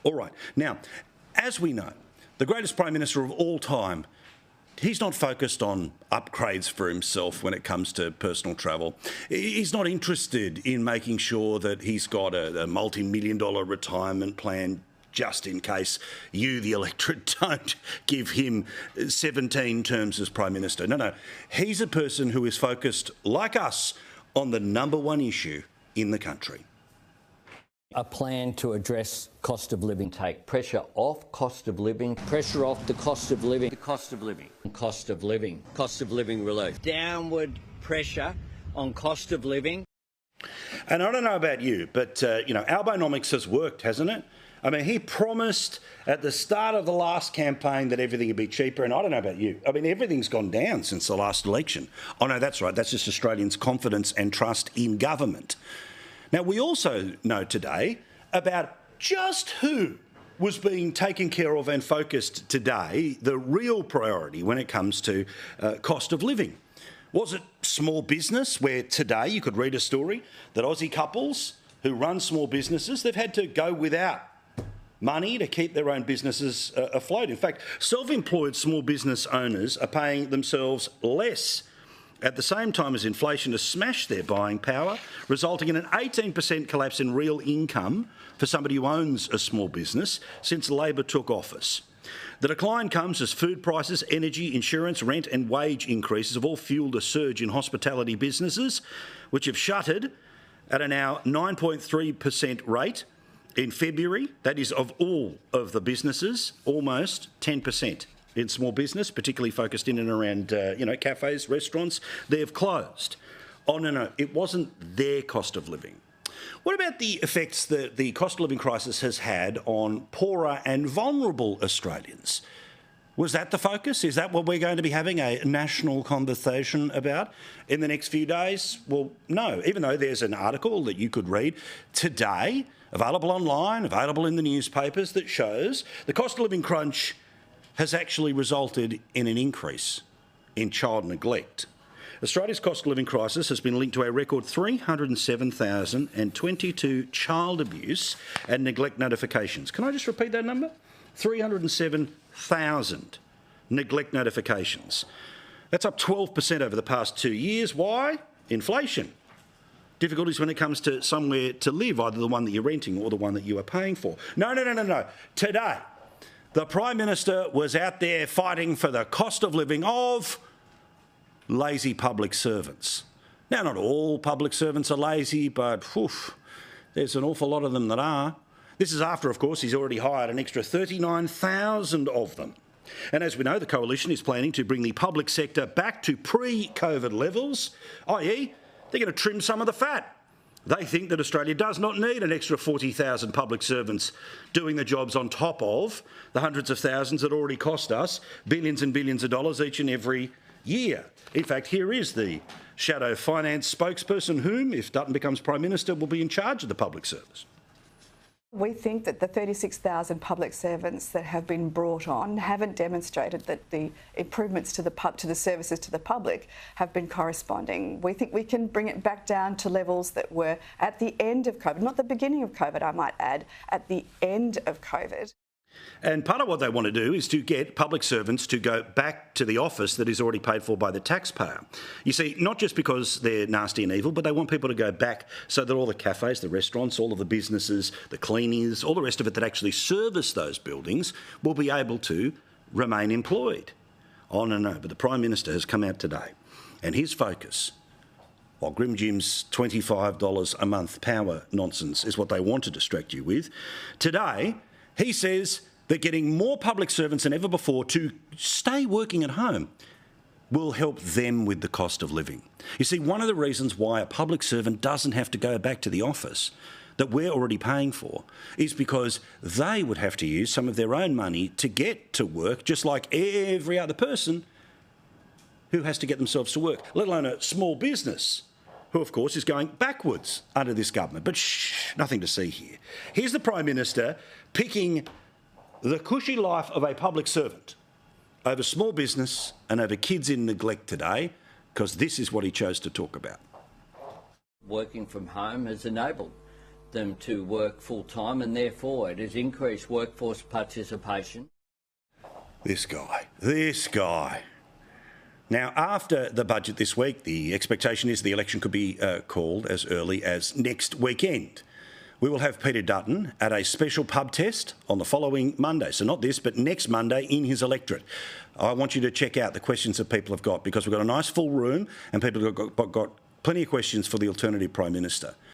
All right. Now, as we know, the greatest Prime Minister of all time, he's not focused on upgrades for himself when it comes to personal travel. He's not interested in making sure that he's got a multi-million-dollar retirement plan just in case you, the electorate, don't give him 17 terms as Prime Minister. No. He's a person who is focused, like us, on the number one issue in the country. A plan to address cost of living, take pressure off cost of living, pressure off the cost of living, cost of living relief, downward pressure on cost of living. And I don't know about you, but, Albo-nomics has worked, hasn't it? I mean, he promised at the start of the last campaign that everything would be cheaper, and I don't know about you. I mean, everything's gone down since the last election. Oh, no, that's right. That's just Australians' confidence and trust in government. Now, we also know today about just who was being taken care of and focused today, the real priority when it comes to cost of living. Was it small business, where today you could read a story that Aussie couples who run small businesses, they've had to go without money to keep their own businesses afloat. In fact, self-employed small business owners are paying themselves less at the same time as inflation has smashed their buying power, resulting in an 18% collapse in real income for somebody who owns a small business since Labor took office. The decline comes as food prices, energy, insurance, rent and wage increases have all fuelled a surge in hospitality businesses, which have shuttered at a now 9.3% rate. In February, that is of all of the businesses, almost 10%. In small business, particularly focused in and around, cafes, restaurants, they've closed. Oh, no, it wasn't their cost of living. What about the effects that the cost of living crisis has had on poorer and vulnerable Australians? Was that the focus? Is that what we're going to be having a national conversation about in the next few days? Well, no, even though there's an article that you could read today, available online, available in the newspapers, that shows the cost of living crunch has actually resulted in an increase in child neglect. Australia's cost of living crisis has been linked to a record 307,022 child abuse and neglect notifications. Can I just repeat that number? 307,000 neglect notifications. That's up 12% over the past 2 years. Why? Inflation. Difficulties when it comes to somewhere to live, either the one that you're renting or the one that you are paying for. No. Today, the Prime Minister was out there fighting for the cost of living of lazy public servants. Now, not all public servants are lazy, but there's an awful lot of them that are. This is after, of course, he's already hired an extra 39,000 of them. And as we know, the Coalition is planning to bring the public sector back to pre-COVID levels, i.e., they're going to trim some of the fat. They think that Australia does not need an extra 40,000 public servants doing the jobs on top of the hundreds of thousands that already cost us billions and billions of dollars each and every year. In fact, here is the shadow finance spokesperson whom, if Dutton becomes Prime Minister, will be in charge of the public service. We think that the 36,000 public servants that have been brought on haven't demonstrated that the improvements to the services to the public have been corresponding. We think we can bring it back down to levels that were at the end of COVID, not the beginning of COVID, I might add, at the end of COVID. And part of what they want to do is to get public servants to go back to the office that is already paid for by the taxpayer. You see, not just because they're nasty and evil, but they want people to go back so that all the cafes, the restaurants, all of the businesses, the cleaners, all the rest of it that actually service those buildings will be able to remain employed. Oh, no, but the Prime Minister has come out today and his focus, while Grim Jim's $25 a month power nonsense is what they want to distract you with, today he says that getting more public servants than ever before to stay working at home will help them with the cost of living. You see, one of the reasons why a public servant doesn't have to go back to the office that we're already paying for is because they would have to use some of their own money to get to work, just like every other person who has to get themselves to work, let alone a small business, who, of course, is going backwards under this government. But nothing to see here. Here's the Prime Minister picking the cushy life of a public servant over small business and over kids in neglect today, because this is what he chose to talk about. Working from home has enabled them to work full-time, and therefore it has increased workforce participation. This guy. Now, after the budget this week, the expectation is the election could be called as early as next weekend. We will have Peter Dutton at a special pub test on the following Monday. So not this, but next Monday in his electorate. I want you to check out the questions that people have got, because we've got a nice full room and people have got plenty of questions for the alternative Prime Minister.